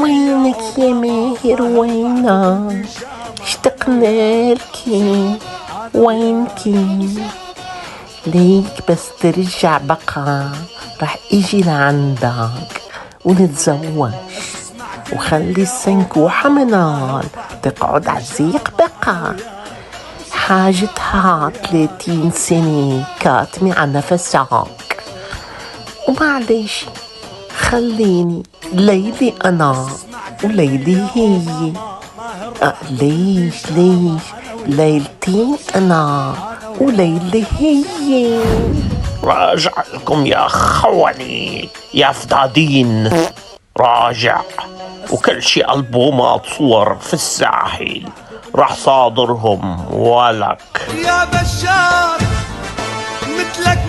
وينك يا ماهر وينك؟ اشتقنا لكي، وينكي؟ ليك بس ترجع بقى رح اجي لعندك ونتزوج، وخلي السنكوحة منال تقعد عالزيق بقى. حاجتها 30 سنة كاتمة عن نفسك، ومعليش خليني ليلي أنا وليلي هي. ليش ليلتين أنا وليلي هي. راجع لكم يا خوني يا فضادين، راجع، وكل شي ألبومات صور في الساحل راح صادرهم ولك يا بشار مثلك